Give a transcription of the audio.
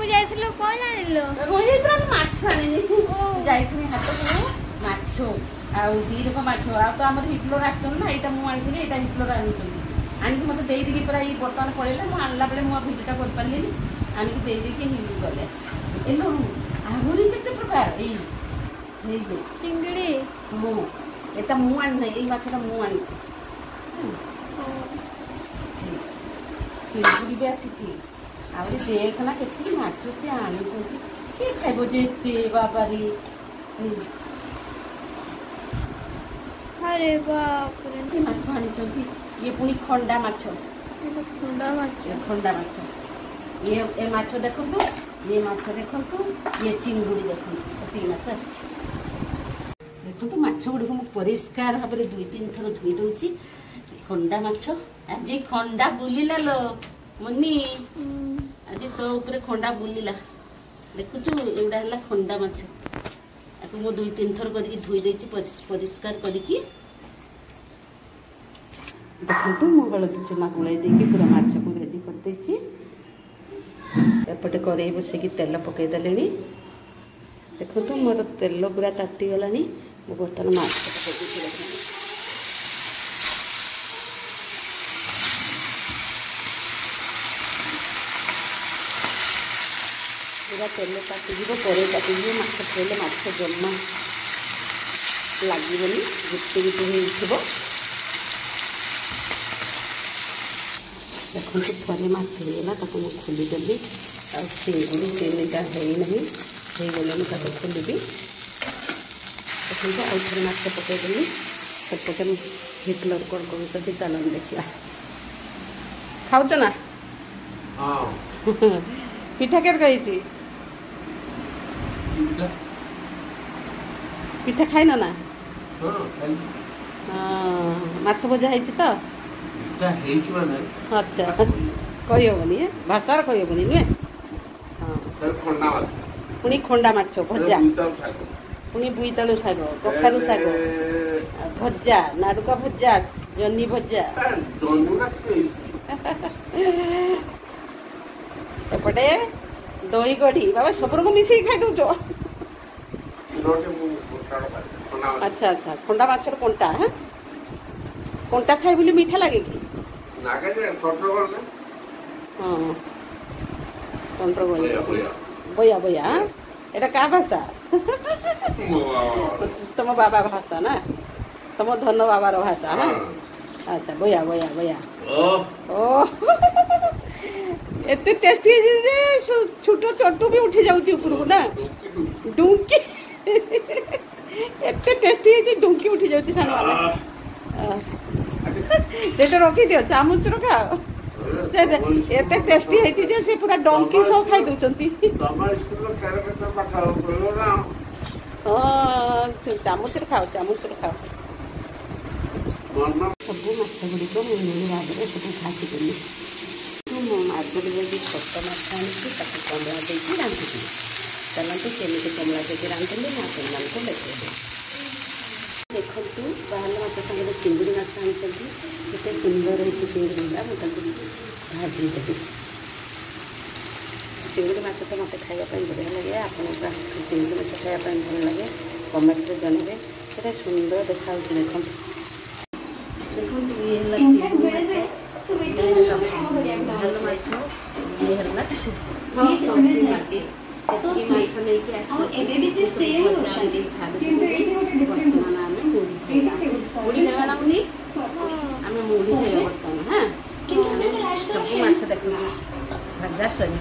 को जाइथिलो कोन आनिलो ओही पुरा माछ आनिनी जाइथिनी हाट को माछ आ दी रकम माछ आ तो हमर हिटलर आछन ना एटा मु आनिथिनी एटा हिटलर आनिछन आनिक मते देई दिकी पुरा ई बर्तन पड़ेला मु आनला बेले मु भिडियोटा कर पारलिनी आनिक देई दिकी हिंदी गले एलो आहुरी केते प्रकार ई हेई गो चिंगड़ी मु एटा मु आनि नै ई माछटा मु आनिछि चिंगड़ी भी आसी आउरी देखना केती माछ से आनी के खाइबो जेते बाबारी अरे बाप रे माछ आनी ये पुणी खंडा माछ खंडा माछ ये ए माछ देखंतु ये माछ देखंतु ये चिंगुड़ी देखंतु तीन माछ आछि देखंतु माछ गुडको मु परिष्कार भाबरे 2-3 थर धुई दउची खंडा माछ आज खंडा बुलिला लो मनी आज तो ऊपर खंडा बुलिला देखुचु एवडा हला खंडा माछ आकु मु 2-3 थर करके धुई देछि परिष्कार करके देखु मु हलदी चूना गुलाई देकी पूरा माछ को रेडी कर देछि एपटे करेई बसे तेल पकई देलेनी देखु मोर तेल पूरा ताती गलानी मु बर्तन माछ पकई देछि पूरा तेल तातीजिब करेई तातीजिब माछ पकईले माछ जमा लागबनी गुटे गुटे हे उठिबो देखो थोड़े माछ होगा ताको मैं खोलीदेली आ चिंगुड़ी तीनटा है गले मुझे खोलि देखो आउ थे माछ पकईदेली सेपटे हिटलर कौन कर चल देखा खाऊ ना पिठा के पिठा खाइन ना माछ भजा है तो अच्छा कही हेनी भाषार कही हेनी नुहे पुणी खंडा माछ भजा पुणी बुईतालु शाग कखारु शाग भजा नाड़ुका भजा जन्नी भजा एपटे दही कढ़ी बाबा सब रकम मिसे खाई दौच अच्छा अच्छा खंडा माछर कंटा हाँ कंटा खाई बोली मीठा लगे कि हाँ कंट्रोल बया बया एटा का भाषा तुम बाबा भाषा ना तुम धन बाबार भाषा हाँ अच्छा बया बया बया ओ एते टेस्टी छोट चटू भी उठी जाउची ऊपर को ना डुंकी एते टेस्टी है डुंकी उठी जाउची सानो वाला जेटा रखी दियो चामच रखाओ एते टेस्टी है जे से पूरा डंकी सो खाई दउचंती चामच खाओ सब माछ गुड़िक मुझे भाव सब घाटी देली मो मार्केट जाकि छोट माछ आनी कमला देकी रांधि चलते केमी कमला देकी रांधि ना आपको देखिए देखु बाहर माछ सागर चिंगुड़ी माछ आनी केते सुंदर है चिंगुड़ा मुझे भाजी देवी चिंगुड़ी माछ तो मत खावाई बढ़िया लगे आपको चिंगुड़ी माछ खावाई भल लगे कमेंट जनइबे केते सुंदर देखा देखो ये भल माछ ये मुड़ी खावा ना मुनी आम मुड़ी खावा बर्तमान हाँ सब माछ देख भजा सरी